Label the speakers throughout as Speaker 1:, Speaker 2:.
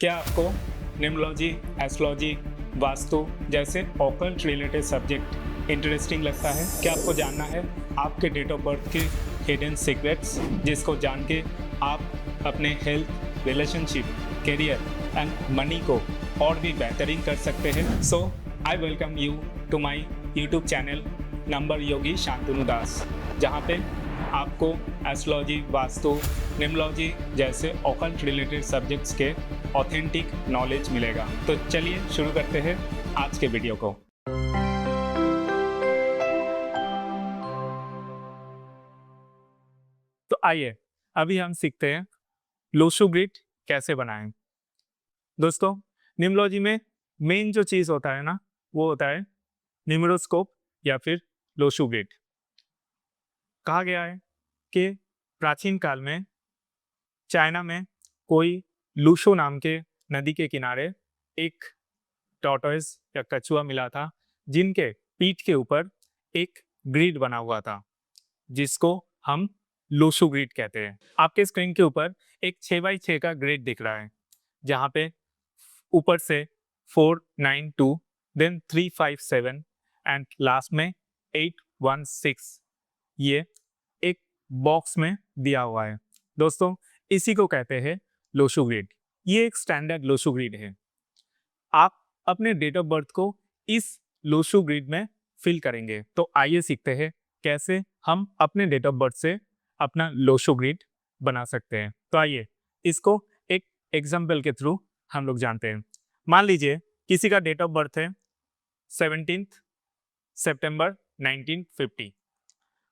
Speaker 1: क्या आपको numerology, astrology, vastu जैसे ऑकल्ट रिलेटेड सब्जेक्ट इंटरेस्टिंग लगता है? क्या आपको जानना है आपके डेट ऑफ बर्थ के हिडन सीक्रेट्स, जिसको जान के आप अपने health, relationship, career and money को और भी बेहतरीन कर सकते हैं? So I welcome you to my YouTube channel number Yogi Shantanu Das, जहाँ पे आपको एस्ट्रोलॉजी, वास्तु, न्यूमरोलॉजी जैसे ऑकल्ट रिलेटेड सब्जेक्ट्स के ऑथेंटिक नॉलेज मिलेगा। तो चलिए शुरू करते हैं आज के वीडियो को। तो आइए अभी हम सीखते हैं लोशो ग्रिड कैसे बनाएं। दोस्तों, न्यूमरोलॉजी में मेन जो चीज़ होता है ना, वो होता है न्यूमेरोस्कोप या फिर लोशो ग्रिड। कहा गया है कि प्राचीन काल में चाइना में कोई लूशो नाम के नदी के किनारे एक टॉर्टोइस या कछुआ मिला था, जिनके पीठ के ऊपर एक ग्रिड बना हुआ था, जिसको हम लोशो ग्रिड कहते हैं। आपके स्क्रीन के ऊपर एक 6x6 का ग्रिड दिख रहा है, जहाँ पे ऊपर से 492, देन 357 एंड लास्ट में 816 ये एक बॉक्स में दिया हुआ है। दोस्तों, इसी को कहते हैं लोशो ग्रिड। ये एक स्टैंडर्ड लोशो ग्रिड है। आप अपने डेट ऑफ बर्थ को इस लोशो ग्रिड में फिल करेंगे। तो आइए सीखते हैं कैसे हम अपने डेट ऑफ बर्थ से अपना लोशो ग्रिड बना सकते हैं। तो आइए इसको एक एग्जाम्पल के थ्रू हम लोग जानते हैं। मान लीजिए किसी का डेट ऑफ बर्थ है 17 सितंबर 1950।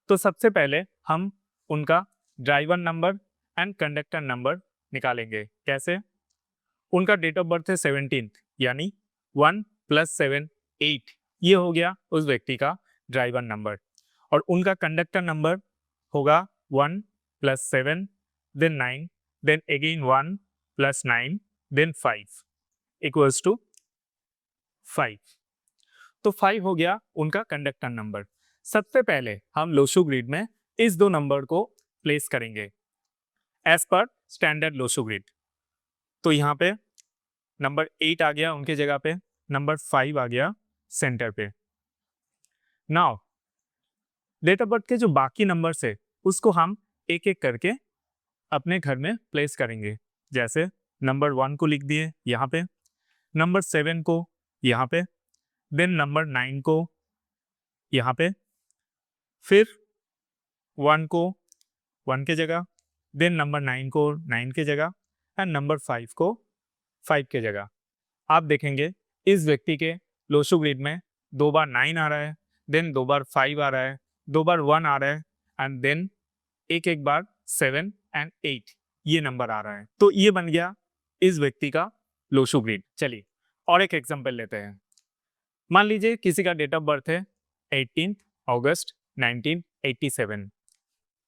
Speaker 1: तो सबसे पहले हम उनका driver number and conductor number निकालेंगे। कैसे? उनका डेट ऑफ बर्थ है 17, यानी 1 + 7 8, ये हो गया उस व्यक्ति का ड्राइवर नंबर। और उनका कंडक्टर नंबर होगा 1 + 7, then 9, then again 1 + 9, then 5 equals to 5। तो 5 हो गया उनका कंडक्टर नंबर। सबसे पहले हम लोशो ग्रिड में इस दो नंबर को प्लेस करेंगे as per standard Lo Shu grid. तो यहाँ पे नंबर 8 आ गया उनके जगह पे, नंबर 5 आ गया सेंटर पे। नाउ डेट ऑफ बर्थ के जो बाकी नंबर्स है उसको हम एक एक करके अपने घर में प्लेस करेंगे। जैसे नंबर 1 को लिख दिए यहाँ पे, नंबर 7 को यहाँ पे, देन नंबर 9 को यहाँ पे, फिर 1 को 1 के जगह, देन नंबर 9 को 9 के जगह एंड नंबर 5 को 5 के जगह। आप देखेंगे इस व्यक्ति के लोशो ग्रिड में 2 बार 9 आ रहा है, देन 2 बार 5 आ रहा है, 2 बार 1 आ रहा है एंड देन एक बार 7 एंड 8 ये नंबर आ रहा है। तो ये बन गया इस व्यक्ति का लोशो ग्रिड। चलिए और एक एग्जांपल लेते हैं। मान लीजिए किसी का डेट ऑफ बर्थ है 18 अगस्त 1987।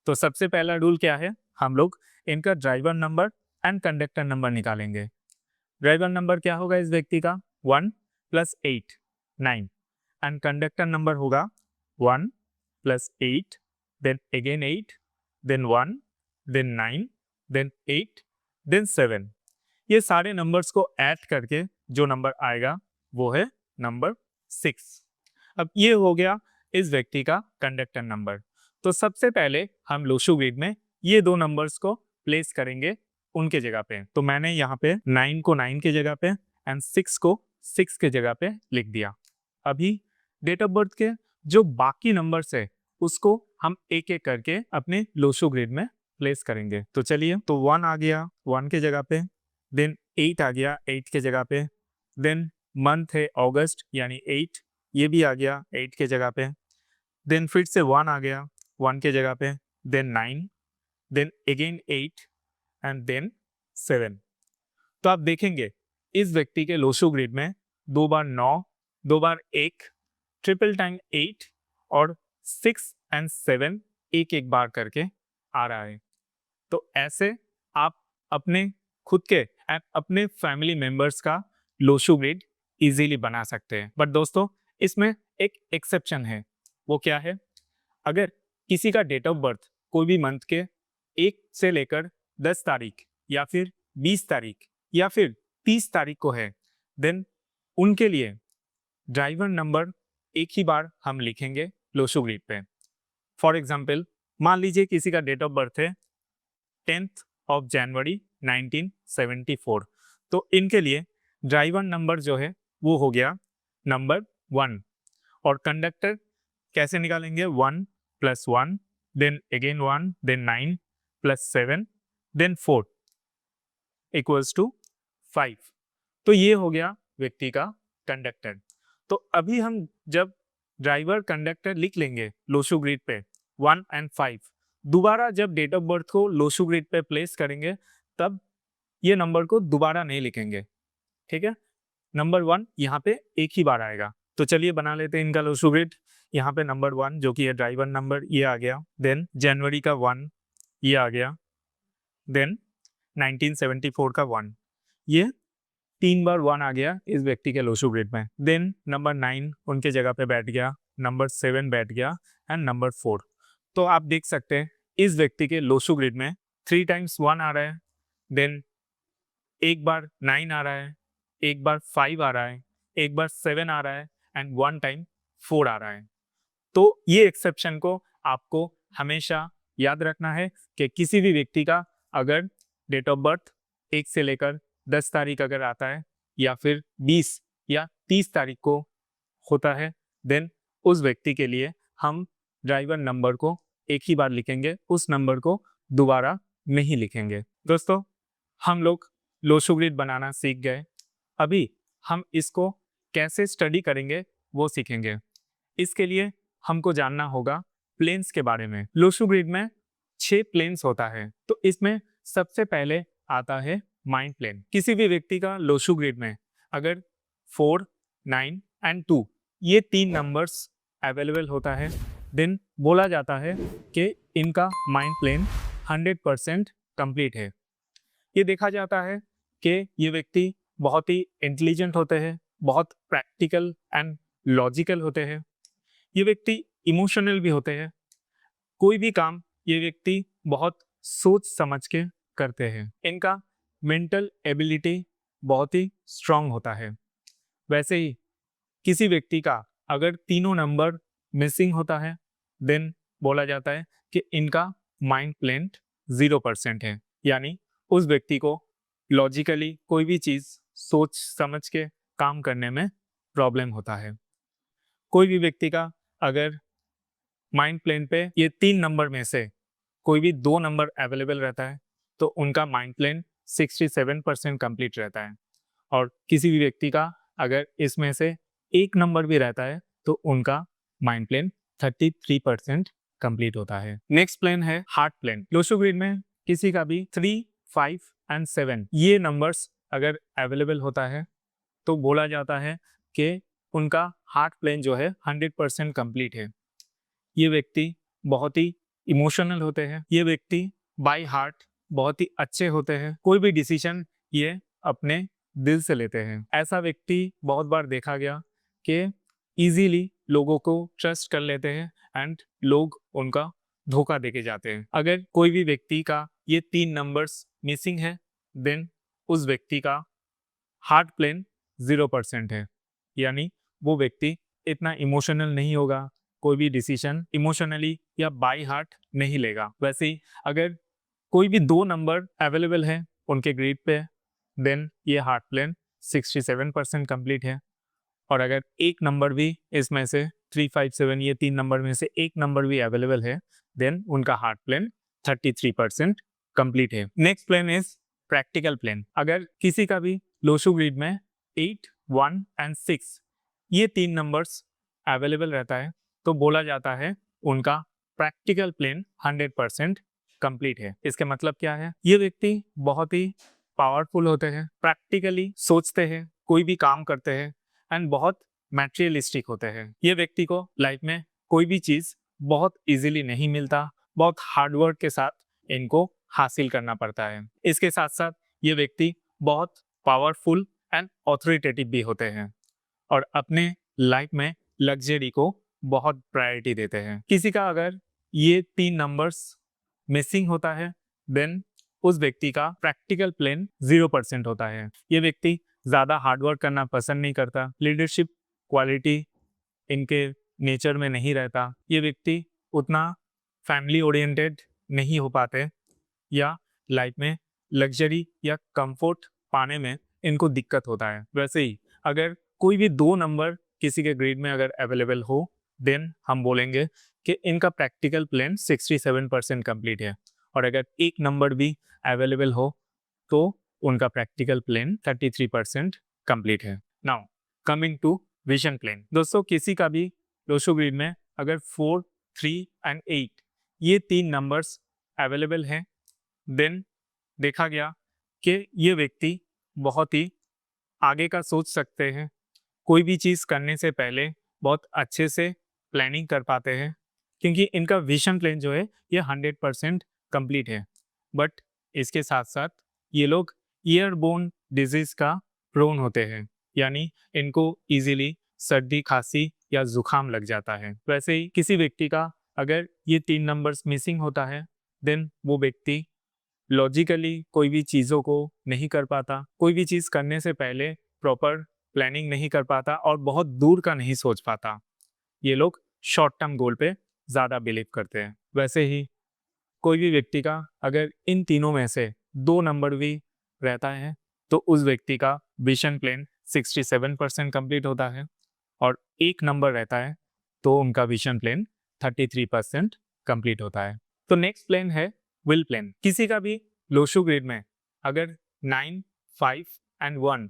Speaker 1: तो सबसे पहला रूल क्या है? हम लोग इनका driver number and conductor number निकालेंगे। ड्राइवर नंबर क्या होगा इस व्यक्ति का? 1 + 8 9 एंड कंडक्टर नंबर होगा 1 + 8, then again 8, then 1, then 9, then 8, then 7। ये सारे नंबर्स को ऐड करके जो नंबर आएगा वो है नंबर 6। अब ये हो गया इस व्यक्ति का कंडक्टर नंबर। तो सबसे पहले हम लोशो ग्रिड में ये दो नंबर्स को प्लेस करेंगे उनके जगह पे। तो मैंने यहाँ पे 9 को 9 के जगह पे एंड 6 को 6 के जगह पे लिख दिया। अभी डेट ऑफ बर्थ के जो बाकी नंबर्स है उसको हम एक एक करके अपने लोशो ग्रिड में प्लेस करेंगे। तो चलिए, तो 1 आ गया 1 के जगह पे, देन 8 आ गया 8 के जगह पे, देन मंथ है अगस्त यानी 8, ये भी आ गया 8 के जगह पे, देन फिर से 1 आ गया 1 के जगह पे, then 9, then again 8 and then 7। तो आप देखेंगे इस व्यक्ति के लोशो ग्रिड में 2 बार 9, 2 बार 1, ट्रिपल टाइम 8 और 6 एंड 7 एक बार करके आ रहा है। तो ऐसे आप अपने खुद के एंड अपने फैमिली मेंबर्स का लोशो ग्रिड इजीली बना सकते हैं। बट दोस्तों, इसमें एक एक्सेप्शन है। वो क्या है? अगर किसी का डेट ऑफ बर्थ कोई भी मंथ के 1 से लेकर 10 तारीख या फिर 20 तारीख या फिर 30 तारीख को है, देन उनके लिए ड्राइवर नंबर एक ही बार हम लिखेंगे लोशो ग्रिड पे। फॉर एग्जाम्पल, मान लीजिए किसी का डेट ऑफ बर्थ है 10th ऑफ जनवरी 1974, तो इनके लिए ड्राइवर नंबर जो है वो हो गया नंबर 1। और कंडक्टर कैसे निकालेंगे? 1 + 1, देन अगेन 1, देन 9 + 7, देन 4 = 5। तो ये हो गया व्यक्ति का कंडक्टर। तो अभी हम जब ड्राइवर कंडक्टर लिख लेंगे लोशो ग्रिड पे 1 और 5, दोबारा जब डेट ऑफ बर्थ को लोशो ग्रिड पे प्लेस करेंगे तब ये नंबर को दोबारा नहीं लिखेंगे, ठीक है। नंबर 1 यहाँ पे एक ही बार आएगा। तो चलिए बना लेते हैं इनका लोशो ग्रिड। यहाँ पे नंबर 1 जो कि है ड्राइवर नंबर, ये आ गया। देन जनवरी का 1 ये आ गया। देन 1974 का 1, ये 3 बार 1 आ गया इस व्यक्ति के लोशो ग्रिड में। देन नंबर 9 उनके जगह पे बैठ गया, नंबर 7 बैठ गया एंड नंबर 4। तो आप देख सकते हैं इस व्यक्ति के लोशो ग्रिड में 3 टाइम्स 1 आ रहा है, देन एक बार 9 आ रहा है, एक बार 5 आ रहा है, एक बार 7 आ रहा है एंड 1 टाइम 4 आ रहा है। तो ये एक्सेप्शन को आपको हमेशा याद रखना है कि किसी भी व्यक्ति का अगर डेट ऑफ बर्थ 1 से लेकर 10 तारीख अगर आता है या फिर 20 या 30 तारीख को होता है, देन उस व्यक्ति के लिए हम ड्राइवर नंबर को एक ही बार लिखेंगे, उस नंबर को दोबारा नहीं लिखेंगे। दोस्तों, हम लोग लोशो ग्रिड बनाना सीख गए। अभी हम इसको कैसे स्टडी करेंगे वो सीखेंगे। इसके लिए हमको जानना होगा प्लेन्स के बारे में। लोशो ग्रिड में 6 प्लेन्स होता है, तो इसमें सबसे पहले आता है माइंड प्लेन। किसी भी व्यक्ति का लोशो ग्रिड में अगर 4, 9 एंड 2 ये 3 नंबर्स अवेलेबल होता है, देन बोला जाता है कि इनका माइंड प्लेन 100% कंप्लीट है। ये देखा जाता है कि ये व्यक्ति बहुत ही इंटेलिजेंट होते हैं, बहुत प्रैक्टिकल एंड लॉजिकल होते हैं। ये व्यक्ति इमोशनल भी होते हैं। कोई भी काम ये व्यक्ति बहुत सोच समझ के करते हैं। इनका मेंटल एबिलिटी बहुत ही स्ट्रांग होता है। वैसे ही किसी व्यक्ति का अगर तीनों नंबर मिसिंग होता है, देन बोला जाता है कि इनका माइंड प्लेन 0% है, यानी उस व्यक्ति को लॉजिकली कोई भी चीज़ सोच समझ के काम करने में प्रॉब्लम होता है। कोई भी व्यक्ति का अगर माइंड प्लेन पे ये 3 नंबर में से कोई भी 2 नंबर अवेलेबल रहता है तो उनका माइंड प्लेन 67% कंप्लीट रहता है। और किसी भी व्यक्ति का अगर इसमें से एक नंबर भी रहता है तो उनका माइंड प्लेन 33% कंप्लीट होता है। नेक्स्ट प्लेन है हार्ट प्लेन। लोशो ग्रिड में किसी का भी 3, 5 एंड 7 ये नंबर्स अगर अवेलेबल होता है तो बोला जाता है कि उनका हार्ट प्लेन जो है 100% कंप्लीट है। ये व्यक्ति बहुत ही इमोशनल होते हैं। ये व्यक्ति बाय हार्ट बहुत ही अच्छे होते हैं। कोई भी डिसीजन ये अपने दिल से लेते हैं। ऐसा व्यक्ति बहुत बार देखा गया कि इजीली लोगों को ट्रस्ट कर लेते हैं एंड लोग उनका धोखा देके जाते हैं। अगर कोई भी व्यक्ति का ये 3 नंबर्स मिसिंग है, देन उस व्यक्ति का हार्ट प्लेन 0% है, यानी वो व्यक्ति इतना इमोशनल नहीं होगा, कोई भी डिसीजन इमोशनली या बाय हार्ट नहीं लेगा। वैसे ही अगर कोई भी 2 नंबर अवेलेबल है उनके ग्रिड पे, देन ये हार्ट प्लेन 67% कंप्लीट है। और अगर एक नंबर भी इसमें से 3, 5, 7 ये 3 नंबर में से एक नंबर भी अवेलेबल है, देन उनका हार्ट प्लेन 33% कंप्लीट है। Next plan is practical plan. अगर किसी का भी लोशो ग्रिड में 8, 1 एंड 6 ये 3 नंबर्स अवेलेबल रहता है तो बोला जाता है उनका प्रैक्टिकल प्लेन 100% कंप्लीट है। इसके मतलब क्या है? ये व्यक्ति बहुत ही पावरफुल होते हैं, प्रैक्टिकली सोचते हैं, कोई भी काम करते हैं एंड बहुत मैटेरियलिस्टिक होते हैं। ये व्यक्ति को लाइफ में कोई भी चीज़ बहुत इजीली नहीं मिलता, बहुत हार्डवर्क के साथ इनको हासिल करना पड़ता है। इसके साथ साथ ये व्यक्ति बहुत पावरफुल एंड ऑथोरिटेटिव भी होते हैं और अपने लाइफ में लग्जरी को बहुत प्रायोरिटी देते हैं। किसी का अगर ये 3 नंबर्स मिसिंग होता है, देन उस व्यक्ति का प्रैक्टिकल प्लान 0% होता है। ये व्यक्ति ज़्यादा हार्डवर्क करना पसंद नहीं करता, लीडरशिप क्वालिटी इनके नेचर में नहीं रहता, ये व्यक्ति उतना फैमिली ओरिएंटेड नहीं हो पाते, या लाइफ में लग्जरी या कंफर्ट पाने में इनको दिक्कत होता है। वैसे ही अगर कोई भी 2 नंबर किसी के ग्रेड में अगर अवेलेबल हो, देन हम बोलेंगे कि इनका प्रैक्टिकल प्लान 67% कंप्लीट है, और अगर 1 नंबर भी अवेलेबल हो तो उनका प्रैक्टिकल प्लान 33% कंप्लीट है। Now coming to vision plan. दोस्तों, किसी का भी लोशो ग्रेड में अगर 4, 3 एंड 8 ये 3 नंबर्स अवेलेबल हैं, देन देखा गया कि ये व्यक्ति बहुत ही आगे का सोच सकते हैं, कोई भी चीज़ करने से पहले बहुत अच्छे से प्लानिंग कर पाते हैं, क्योंकि इनका विजन प्लान जो है ये 100% कंप्लीट है। बट इसके साथ साथ ये लोग ईयरबोर्न डिजीज़ का प्रोन होते हैं, यानी इनको इजीली सर्दी खांसी या जुकाम लग जाता है। वैसे ही किसी व्यक्ति का अगर ये 3 नंबर्स मिसिंग होता है, देन वो व्यक्ति लॉजिकली कोई भी चीज़ों को नहीं कर पाता, कोई भी चीज़ करने से पहले प्रॉपर प्लानिंग नहीं कर पाता और बहुत दूर का नहीं सोच पाता। ये लोग शॉर्ट टर्म गोल पे ज़्यादा बिलीव करते हैं। वैसे ही कोई भी व्यक्ति का अगर इन तीनों में से 2 नंबर भी रहता है तो उस व्यक्ति का विजन प्लान 67% कंप्लीट होता है, और 1 नंबर रहता है तो उनका विजन प्लान 33% कंप्लीट होता है। तो नेक्स्ट प्लान है विल प्लान। किसी का भी लोशो ग्रेड में अगर 9, 5 एंड 1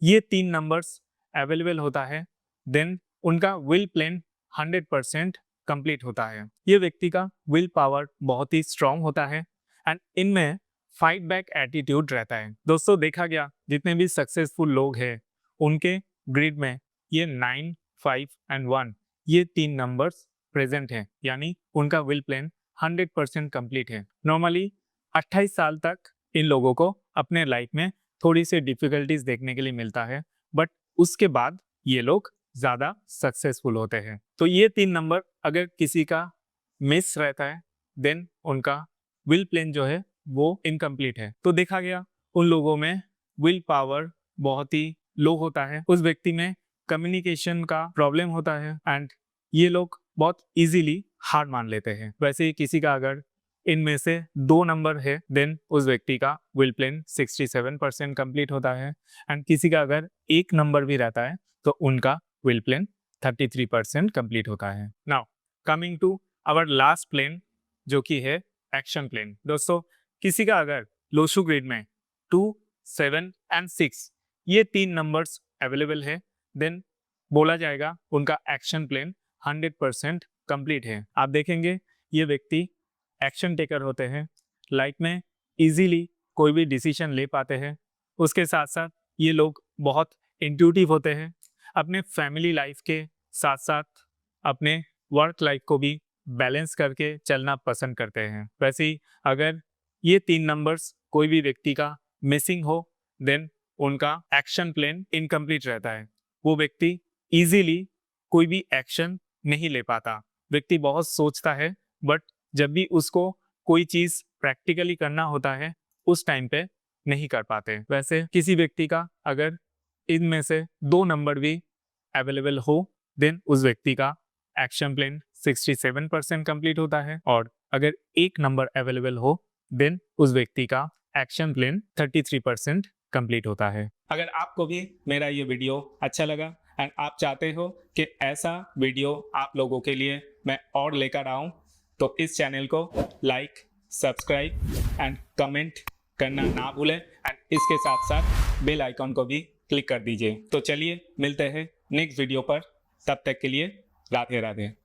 Speaker 1: ये 3 नंबर्स अवेलेबल होता है, देन उनका विल प्लान 100% कंप्लीट होता है। ये व्यक्ति का विल पावर बहुत ही स्ट्रांग होता है एंड इनमें फाइट बैक एटीट्यूड रहता है। दोस्तों, देखा गया जितने भी सक्सेसफुल लोग हैं उनके ग्रेड में ये 9, 5 एंड 1 ये 3 नंबर्स प्रेजेंट हैं, यानी उनका विल प्लान 100% कंप्लीट है। नॉर्मली 28 साल तक इन लोगों को अपने लाइफ में थोड़ी सी डिफिकल्टीज देखने के लिए मिलता है, बट उसके बाद ये लोग ज़्यादा सक्सेसफुल होते हैं। तो ये 3 नंबर अगर किसी का मिस रहता है, देन उनका विल प्लान जो है वो इनकम्प्लीट है। तो देखा गया उन लोगों में विल पावर बहुत ही लो होता है, उस व्यक्ति में कम्युनिकेशन का प्रॉब्लम होता है एंड ये लोग बहुत इजीली हार मान लेते हैं। वैसे ही किसी का अगर इनमें से 2 नंबर है, देन उस व्यक्ति का विल प्लान 67% कंप्लीट होता है, एंड किसी का अगर 1 नंबर भी रहता है तो उनका विल प्लान 33% कंप्लीट होता है। Now coming to our last plan जो कि है एक्शन प्लान। दोस्तों, किसी का अगर लोशो ग्रेड में 2, 7 एंड 6 ये 3 नंबर्स अवेलेबल है, देन बोला जाएगा उनका एक्शन प्लान 100% कंप्लीट है। आप देखेंगे ये व्यक्ति एक्शन टेकर होते हैं, लाइफ में इजीली कोई भी डिसीजन ले पाते हैं। उसके साथ साथ ये लोग बहुत इंट्यूटिव होते हैं, अपने फैमिली लाइफ के साथ साथ अपने वर्क लाइफ को भी बैलेंस करके चलना पसंद करते हैं। वैसे ही अगर ये 3 नंबर्स कोई भी व्यक्ति का मिसिंग हो, देन उनका एक्शन प्लान इनकम्प्लीट रहता है। वो व्यक्ति इजीली कोई भी एक्शन नहीं ले पाता। व्यक्ति बहुत सोचता है, बट जब भी उसको कोई चीज़ प्रैक्टिकली करना होता है उस टाइम पे नहीं कर पाते। वैसे किसी व्यक्ति का अगर इनमें से 2 नंबर भी अवेलेबल हो, देन उस व्यक्ति का एक्शन प्लान 67% कंप्लीट होता है, और अगर 1 नंबर अवेलेबल हो, देन उस व्यक्ति का एक्शन प्लान 33% कंप्लीट होता है। अगर आपको भी मेरा ये वीडियो अच्छा लगा एंड आप चाहते हो कि ऐसा वीडियो आप लोगों के लिए मैं और लेकर आऊँ, तो इस चैनल को लाइक, सब्सक्राइब एंड कमेंट करना ना भूलें, एंड इसके साथ साथ बेल आइकॉन को भी क्लिक कर दीजिए। तो चलिए मिलते हैं नेक्स्ट वीडियो पर, तब तक के लिए राधे राधे।